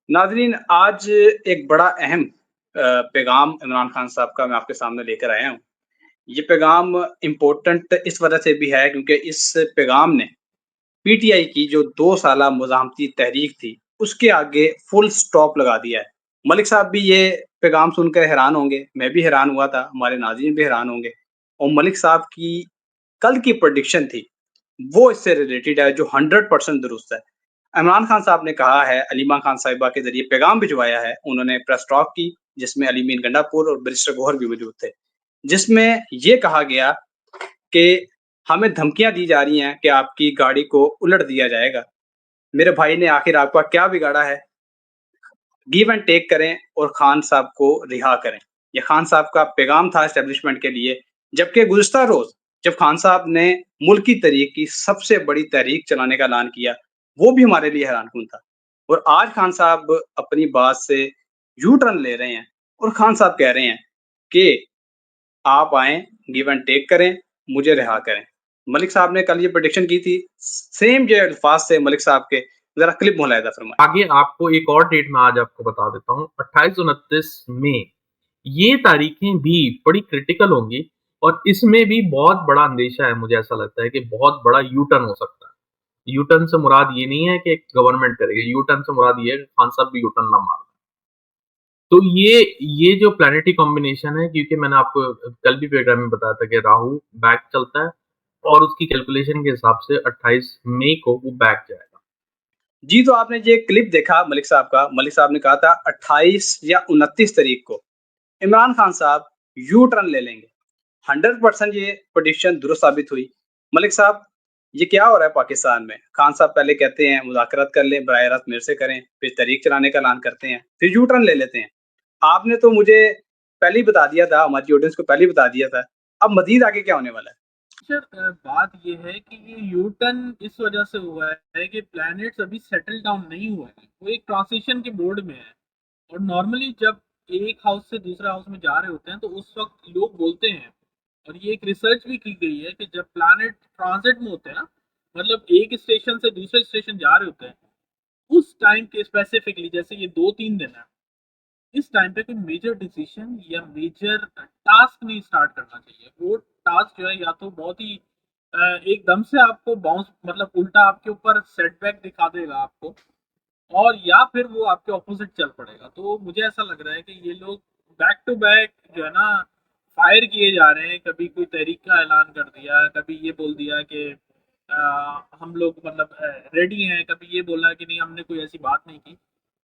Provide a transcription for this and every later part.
नाज़रीन, आज एक बड़ा अहम पैगाम इमरान खान साहब का मैं आपके सामने लेकर आया हूँ। ये पैगाम इम्पोर्टेंट इस वजह से भी है क्योंकि इस पैगाम ने पीटीआई की जो 2 साला मुज़ाहमती तहरीक थी, उसके आगे फुल स्टॉप लगा दिया है। मलिक साहब भी ये पैगाम सुनकर हैरान होंगे, मैं भी हैरान हुआ था, हमारे नाज़रीन भी हैरान होंगे और मलिक साहब की कल की प्रेडिक्शन थी, वो इससे रिलेटेड है जो 100% दुरुस्त है। इमरान खान साहब ने कहा है, अलीमा खान साहिबा के ज़रिए पैगाम भिजवाया है, उन्होंने प्रेस टॉक की, जिसमें अली मीर गंडापुर और बैरिस्टर गौहर भी मौजूद थे। जिसमें ये कहा गया कि हमें धमकियाँ दी जा रही हैं कि आपकी गाड़ी को उलट दिया जाएगा। मेरे भाई ने आखिर आपका क्या बिगाड़ा है? गिव एंड टेक करें और खान साहब को रिहा करें। ये खान साहब का पैगाम था एस्टेब्लिशमेंट के लिए, जबकि गुज़िश्ता रोज़ जब खान साहब ने मुल्क की तहरीक की सबसे बड़ी तहरीक चलाने का ऐलान किया, वो भी हमारे लिए हैरान-कुन था। और आज खान साहब अपनी बात से यू टर्न ले रहे हैं और खान साहब कह रहे हैं कि आप आएँ, गिव एंड टेक करें, मुझे रिहा करें। मलिक साहब ने कल ये प्रेडिक्शन की थी, सेम जो अल्फाज़ थे मलिक साहब के, ज़रा क्लिप मुलाहिज़ा फरमाएँ। आगे आपको एक और डेट मैं आज आपको बता देता हूँ, 28-29 मई। ये तारीखें भी बड़ी क्रिटिकल होंगी और इसमें भी बहुत बड़ा अंदेशा है, मुझे ऐसा लगता है कि बहुत बड़ा यू टर्न हो सकता है। यू टर्न से मुराद ये नहीं है कि गवर्नमेंट करेगी, यू टर्न से मुराद ये है कि खान साहब भी यू टर्न ना मारें। तो ये जो प्लैनेटरी कॉम्बिनेशन है, क्योंकि मैंने आपको कल भी प्रोग्राम में बताया था कि राहु बैक चलता है और उसकी कैलकुलेशन के हिसाब से 28 मई को वो बैक जाएगा। जी, तो आपने ये क्लिप देखा मलिक साहब का, मलिक साहब ने कहा था 28 या 29 तारीख को इमरान खान साहब यू टर्न ले लेंगे। 100% ये प्रेडिक्शन दुरुस्त साबित हुई। मलिक साहब, ये क्या हो रहा है पाकिस्तान में? खान साहब पहले कहते हैं मुज़ाकरात कर लें, बराह रास्त मेरे से करें, फिर तहरीक चलाने का ऐलान करते हैं, फिर यू टर्न ले लेते हैं। आपने तो मुझे पहले ही बता दिया था, हमारी ऑडियंस को पहले ही बता दिया था। अब मज़ीद आगे क्या होने वाला है? सर बात ये है कि ये यू टर्न इस वजह से हुआ है कि प्लैनेट्स अभी सेटल डाउन नहीं हुए हैं, वो एक ट्रांजिशन के मोड में है। और नॉर्मली जब एक हाउस से दूसरे हाउस में जा रहे होते हैं तो उस वक्त लोग बोलते हैं, और ये एक रिसर्च भी की गई है कि जब प्लैनेट ट्रांजिट में होते हैं ना, मतलब एक स्टेशन से दूसरे स्टेशन जा रहे होते हैं, उस टाइम के स्पेसिफिकली जैसे ये 2-3 दिन है, इस टाइम पे कोई मेजर डिसीजन या मेजर टास्क नहीं स्टार्ट करना चाहिए। वो टास्क जो है या तो बहुत ही एकदम से आपको बाउंस मतलब उल्टा आपके ऊपर सेटबैक दिखा देगा आपको, और या फिर वो आपके ऑपोजिट चल पड़ेगा। तो मुझे ऐसा लग रहा है कि ये लोग बैक टू बैक जो है ना फायर किए जा रहे हैं। कभी कोई तहरीक का ऐलान कर दिया, कभी ये बोल दिया कि हम लोग मतलब रेडी हैं, कभी ये बोला कि नहीं हमने कोई ऐसी बात नहीं की।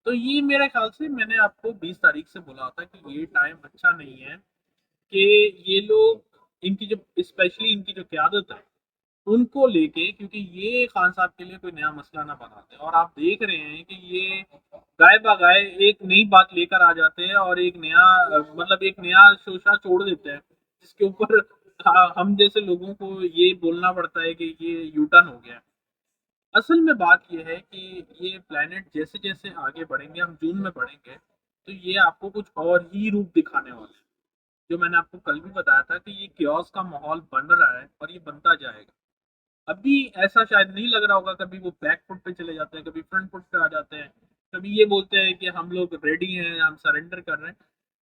तो ये मेरे ख्याल से मैंने आपको 20 तारीख से बोला था कि ये टाइम अच्छा नहीं है कि ये लोग इनकी जो स्पेशली इनकी जो क़यादत है उनको लेके, क्योंकि ये खान साहब के लिए कोई नया मसला ना बना दें। और आप देख रहे हैं कि ये गाय बागाय एक नई बात लेकर आ जाते हैं और एक नया मतलब एक नया शोशा छोड़ देते हैं, जिसके ऊपर हम जैसे लोगों को ये बोलना पड़ता है कि ये यू टर्न हो गया है। असल में बात ये है कि ये प्लैनेट जैसे जैसे आगे बढ़ेंगे, हम जून में बढ़ेंगे, तो ये आपको कुछ और ही रूप दिखाने वाले हैं। जो मैंने आपको कल भी बताया था कि ये क्योस का माहौल बन रहा है और ये बनता जाएगा। अभी ऐसा शायद नहीं लग रहा होगा, कभी वो बैक फुट पे चले जाते हैं, कभी फ्रंट फुट पे आ जाते हैं, कभी ये बोलते हैं कि हम लोग रेडी हैं, हम सरेंडर कर रहे हैं।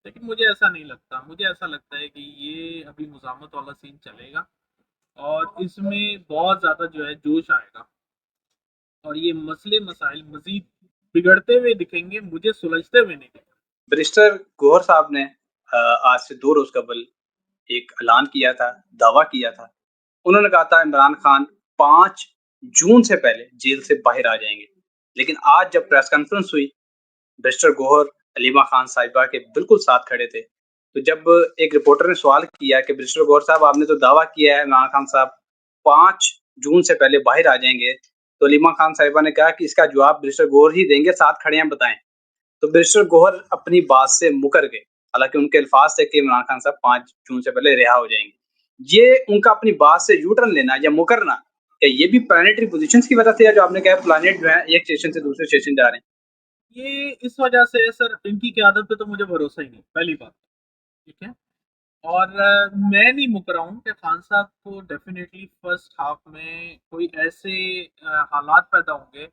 लेकिन मुझे ऐसा नहीं लगता, मुझे ऐसा लगता है कि ये अभी मुज़ामत वाला सीन चलेगा और इसमें बहुत ज़्यादा जो है जोश आएगा और ये मसले मसाइल मजीद बिगड़ते हुए दिखेंगे, मुझे सुलझते हुए नहीं दिखेंगे। बैरिस्टर गौहर साहब ने आज से 2 रोज़ कबल एक ऐलान किया था, दावा किया था। उन्होंने कहा था इमरान खान 5 जून से पहले जेल से बाहर आ जाएँगे। लेकिन आज जब प्रेस कॉन्फ्रेंस हुई, बैरिस्टर गौहर हलीमा खान साहिबा के बिल्कुल साथ खड़े थे। तो जब एक रिपोर्टर ने सवाल किया कि बैरिस्टर गौहर साहब आपने तो दावा किया है इमरान खान साहब 5 जून से पहले बाहर आ जाएँगे, तो हलीमा खान साहिबा ने कहा कि इसका जवाब बैरिस्टर गौहर ही देंगे, साथ खड़े हैं बताएँ। तो बैरिस्टर गौहर अपनी बात से मुकर गए। हालाँकि उनके अल्फाज़ थे कि इमरान खान साहब 5 जून से पहले रिहा हो जाएँगे। ये उनका अपनी बात से यू टर्न लेना या मुकरना, क्या ये भी प्लैनेटरी पोज़ीशंस की वज़ह से है जो आपने कहा प्लैनेट जो है एक स्टेशन से दूसरे स्टेशन जा रहे हैं? ये इस वजह से है सर, इनकी क़यादत पे तो मुझे भरोसा ही नहीं, पहली बात, ठीक है? और मैं नहीं मुकर रहा हूँ कि खान साहब को डेफ़िनेटली फर्स्ट हाफ में कोई ऐसे हालात पैदा होंगे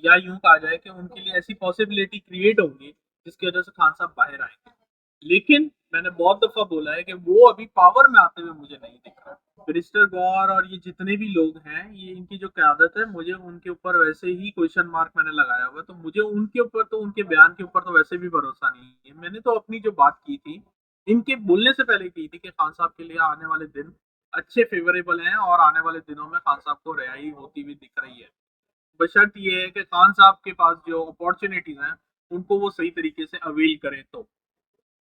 या यूं कहा जाए कि उनके लिए ऐसी पॉसिबिलिटी क्रिएट होगी जिसकी वजह से खान साहब बाहर आएंगे। लेकिन मैंने बहुत दफा बोला है कि वो अभी पावर में आते हुए मुझे नहीं दिख रहा। बैरिस्टर गौर और ये जितने भी लोग हैं, ये इनकी जो क़यादत है, मुझे उनके ऊपर वैसे ही क्वेश्चन मार्क मैंने लगाया हुआ है। तो मुझे उनके ऊपर तो, उनके बयान के ऊपर तो वैसे भी भरोसा नहीं है। मैंने तो अपनी जो बात की थी, इनके बोलने से पहले की थी कि खान साहब के लिए आने वाले दिन अच्छे फेवरेबल हैं और आने वाले दिनों में खान साहब को रिहाई होती हुई दिख रही है। बशर्ते ये है कि खान साहब के पास जो अपॉर्चुनिटीज़ हैं, उनको वो सही तरीके से अवेल करें तो।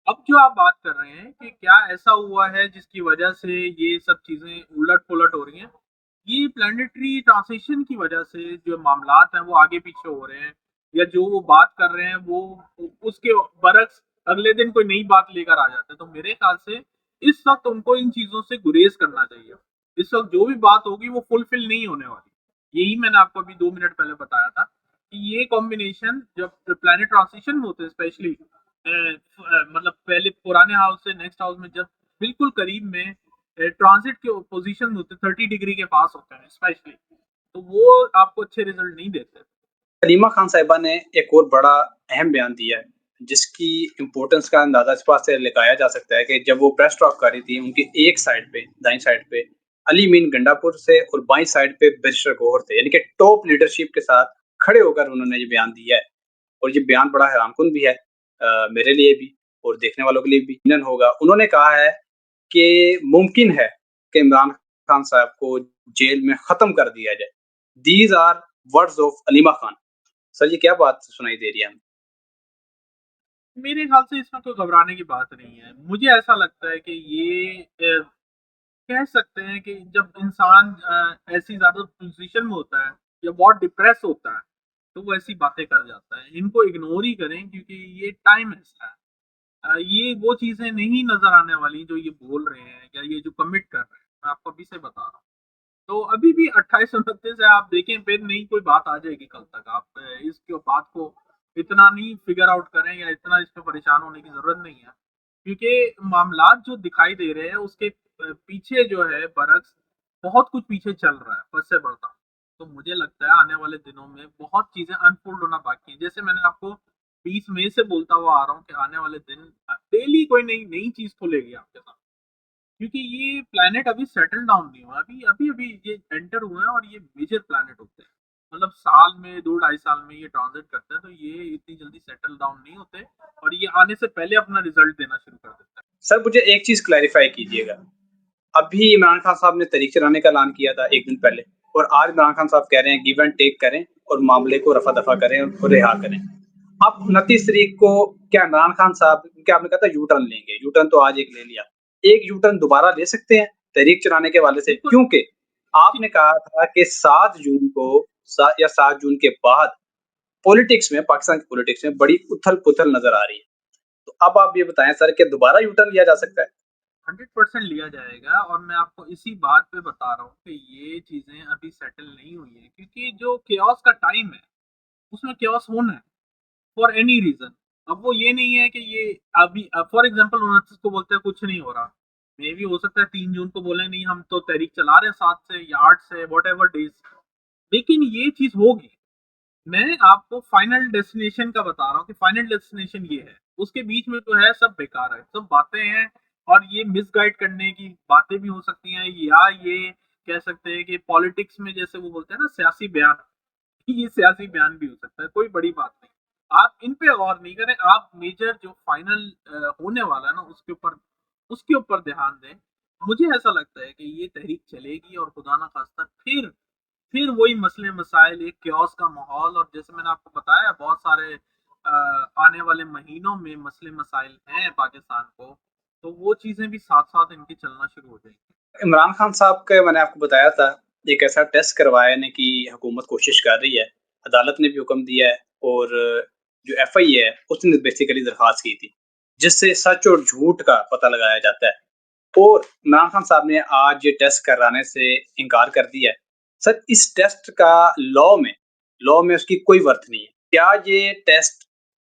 अब जो आप बात कर रहे हैं कि क्या ऐसा हुआ है जिसकी वजह से ये सब चीज़ें उलट-पुलट हो रही हैं, ये प्लैनेटरी ट्रांज़िशन की वजह से जो मामलात हैं वो आगे-पीछे हो रहे हैं, या जो वो बात कर रहे हैं वो उसके बरअक्स अगले दिन कोई नई बात लेकर आ जाते हैं। तो मेरे ख़्याल से इस वक़्त उनको इन चीज़ों से गुरेज़ करना चाहिए। इस वक़्त जो भी बात होगी वो फुलफ़िल नहीं होने वाली। यही मैंने आपको अभी 2 मिनट पहले बताया था कि ये कॉम्बिनेशन जब प्लैनेट ट्रांज़िशन में होते हैं, स्पेशली मतलब पहले पुराने हाउस से नेक्स्ट हाउस में जब बिल्कुल करीब में ट्रांजिट के पोजीशन होते, 30 डिग्री के पास होते हैं स्पेशली, तो वो आपको अच्छे रिजल्ट नहीं देते। सलीमा खान साहिबा ने एक और बड़ा अहम बयान दिया है, जिसकी इम्पोर्टेंस का अंदाज़ा इस बात से लगाया जा सकता है कि जब वो प्रेस टॉक कर रही थी, उनकी एक साइड पे, दाईं साइड पे अली मीन गंडापुर से और बाईं साइड पे बैरिस्टर गौहर थे, यानी कि टॉप लीडरशिप के साथ खड़े होकर उन्होंने ये बयान दिया है। और ये बयान बड़ा हैरानकुन भी है, मेरे लिए भी और देखने वालों के लिए भी यकीनन होगा। उन्होंने कहा है कि मुमकिन है कि इमरान खान साहब को जेल में ख़त्म कर दिया जाए। These are words of Aleema Khan. Sir, ये क्या बात सुनाई दे रही है हमें? मेरे ख्याल से इसमें कोई घबराने की बात नहीं है। मुझे ऐसा लगता है कि ये कह सकते हैं कि जब इंसान ऐसी ज़्यादा पोज़ीशन में होता है या बहुत डिप्रेस होता है, तो वो ऐसी बातें कर जाता है। इनको इग्नोर ही करें क्योंकि ये टाइम ऐसा है। ये वो चीज़ें नहीं नज़र आने वाली जो ये बोल रहे हैं या ये जो कमिट कर रहे हैं। मैं आपको अभी से बता रहा हूँ। तो अभी भी 28-29 है, आप देखें फिर नई कोई बात आ जाएगी कल तक। आप इसके बात को इतना नहीं फिगर आउट करें या इतना इस पे परेशान होने की ज़रूरत नहीं है। क्योंकि मामलात जो दिखाई दे रहे हैं उसके पीछे जो है बरअक्स बहुत कुछ पीछे चल रहा है, हद से बढ़कर। तो मुझे लगता है आने वाले दिनों में बहुत चीज़ें अनफ़ोल्ड होना बाकी है। जैसे मैंने आपको 20 मई से बोलता हुआ आ रहा हूँ कि आने वाले दिन डेली कोई नई नई चीज़ खुलेगी आपके सामने। क्योंकि ये प्लैनेट अभी सेटल डाउन नहीं हुआ। अभी ये एंटर हुए हैं और ये मेजर प्लैनेट होते हैं। मतलब साल में 2 ढाई साल में ये ट्रांज़िट करते हैं, तो ये इतनी जल्दी सेटल डाउन नहीं होते और ये आने से पहले अपना रिज़ल्ट देना शुरू कर देते हैं। सर, मुझे एक चीज़ क्लैरिफ़ाई कीजिएगा। अभी इमरान खान साहब ने तहरीक चलाने का ऐलान किया था 1 दिन पहले, और आज इमरान खान साहब कह रहे हैं गिव एंड टेक करें और मामले को रफ़ा-दफ़ा करें और उनको रिहा करें। अब 29 तारीख को क्या इमरान खान साहब, क्योंकि आपने कहा था यू टर्न लेंगे, यू टर्न तो आज एक ले लिया। एक यू टर्न दोबारा ले सकते हैं तहरीक चलाने के हवाले से? बिल्कुल। क्योंकि जी, आपने कहा था कि 7 जून को या 7 जून के बाद पॉलिटिक्स में, पाकिस्तान की पॉलिटिक्स में बड़ी उथल-पुथल नज़र आ रही है। तो अब आप ये बताएँ सर, कि दोबारा यू टर्न लिया जा सकता है? 100% लिया जाएगा और मैं आपको इसी बात पे बता रहा हूँ कि ये चीज़ें अभी सेटल नहीं हुई हैं, क्योंकि जो केओस का टाइम है, उसमें केओस होना है फॉर एनी रीज़न। अब वो ये नहीं है कि ये अभी फॉर एग्ज़ाम्पल 29 को बोलते हैं कुछ नहीं हो रहा। मेबी हो सकता है 3 जून को बोले नहीं हम तो तहरीक चला रहे हैं 7 से या 8 से व्हाटएवर डेज़। लेकिन ये चीज़ होगी। मैं आपको फाइनल डेस्टिनेशन का बता रहा हूँ कि फाइनल डेस्टिनेशन ये है। उसके बीच में जो है सब बेकार है, सब बातें हैं और ये मिसगाइड करने की बातें भी हो सकती हैं, या ये कह सकते हैं कि पॉलिटिक्स में जैसे वो बोलते हैं ना सियासी बयान, ये सियासी बयान भी हो सकता है, कोई बड़ी बात नहीं। आप इन पे गौर नहीं करें, आप मेजर जो फाइनल होने वाला है ना उसके ऊपर ध्यान दें। मुझे ऐसा लगता है कि ये तहरीक चलेगी और खुदा ना खास्ता फिर वही मसले मसाइल, एक chaos का माहौल, और जैसे मैंने आपको बताया बहुत सारे आने वाले महीनों में मसले मसाइल हैं पाकिस्तान को, तो वो चीज़ें भी साथ-साथ इनकी चलना शुरू हो जाएँगी। इमरान खान साहब का मैंने आपको बताया था, एक ऐसा टेस्ट करवाने की हुकूमत कोशिश कर रही है। अदालत ने भी हुक्म दिया है, और जो एफआई है उसने बेसिकली दरखास्त की थी, जिससे सच और झूठ का पता लगाया जाता है। और इमरान खान साहब ने आज ये टेस्ट कराने से इनकार कर दिया है। सर, इस टेस्ट का लॉ में उसकी कोई वर्थ नहीं है। क्या ये टेस्ट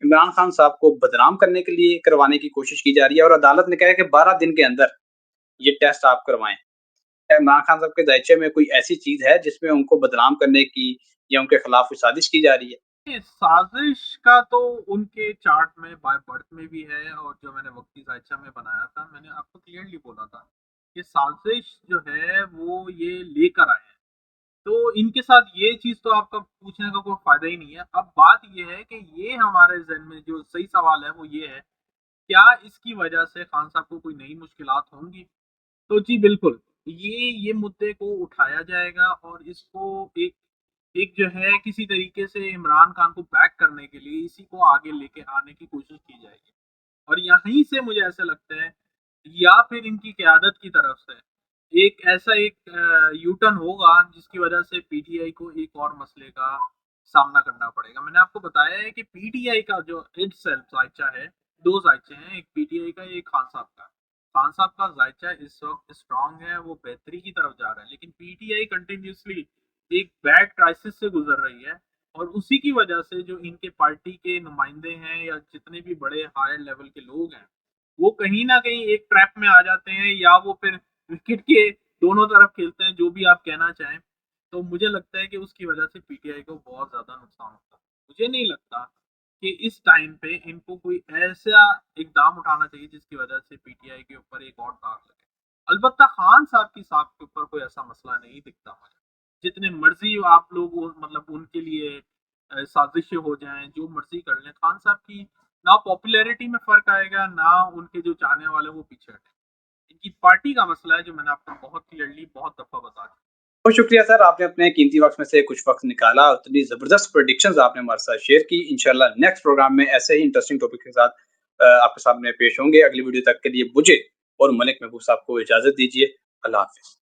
इमरान खान साहब को बदनाम करने के लिए करवाने की कोशिश की जा रही है? और अदालत ने कहा है कि 12 दिन के अंदर ये टेस्ट आप करवाएं। इमरान खान साहब के दायचे में कोई ऐसी चीज़ है जिसमें उनको बदनाम करने की या उनके खिलाफ कोई साजिश की जा रही है? ये साजिश का तो उनके चार्ट में बाय बर्थ में भी है, और जो मैंने वक्ती जायचा में बनाया था, मैंने आपको क्लियरली बोला था कि साजिश जो है वो ये लेकर आए हैं। तो इनके साथ ये चीज़ तो आपका पूछने का कोई फ़ायदा ही नहीं है। अब बात ये है कि ये हमारे ज़हन में जो सही सवाल है वो ये है, क्या इसकी वजह से खान साहब को कोई नई मुश्किलात होंगी? तो जी बिल्कुल, ये मुद्दे को उठाया जाएगा और इसको एक एक जो है किसी तरीके से इमरान खान को बैक करने के लिए इसी को आगे लेके आने की कोशिश की जाएगी। और यहीं से मुझे ऐसा लगता है, या फिर इनकी क़यादत की तरफ से एक ऐसा एक यू टर्न होगा जिसकी वजह से पीटीआई को एक और मसले का सामना करना पड़ेगा। मैंने आपको बताया है कि पीटीआई का जो इटसेल्फ जायचा है, 2 जायचे हैं, एक पीटीआई का, एक खान साहब का। खान साहब का जायचा इस वक़्त स्ट्रॉन्ग है, वो बेहतरी की तरफ जा रहा है, लेकिन पीटीआई कंटिन्यूअसली एक बैड क्राइसिस से गुज़र रही है, और उसी की वजह से जो इनके पार्टी के नुमाइंदे हैं या जितने भी बड़े हायर लेवल के लोग हैं, वो कहीं न कहीं एक ट्रैप में आ जाते हैं, या वो फिर विकेट के दोनों तरफ खेलते हैं, जो भी आप कहना चाहें। तो मुझे लगता है कि उसकी वजह से पीटीआई को बहुत ज़्यादा नुकसान होता है। मुझे नहीं लगता कि इस टाइम पे इनको कोई ऐसा इक़दाम उठाना चाहिए जिसकी वजह से पीटीआई के ऊपर एक और दाग लगे। अलबत्ता खान साहब की साख के ऊपर कोई ऐसा मसला नहीं दिखता मुझे। जितने मर्ज़ी आप लोग मतलब उनके लिए साज़िशें हो जाएँ, जो मर्ज़ी कर लें, खान साहब की ना पॉपुलैरिटी में फ़र्क आएगा, ना उनके जो चाहने वाले हैं वो पीछे हटेंगे। इनकी पार्टी का मसला है, जो मैंने आपको बहुत क्लियरली बहुत दफ़ा बता चुका। बहुत शुक्रिया सर, आपने अपने कीमती वक़्त में से कुछ वक़्त निकाला और इतनी ज़बरदस्त प्रेडिक्शंस आपने हमारे साथ शेयर की। इंशाल्लाह नेक्स्ट प्रोग्राम में ऐसे ही इंटरेस्टिंग टॉपिक के साथ आपके सामने पेश होंगे। अगली वीडियो तक के लिए मुझे और मलिक महबूब साहब को इजाज़त दीजिए। अल्लाह हाफ़िज़।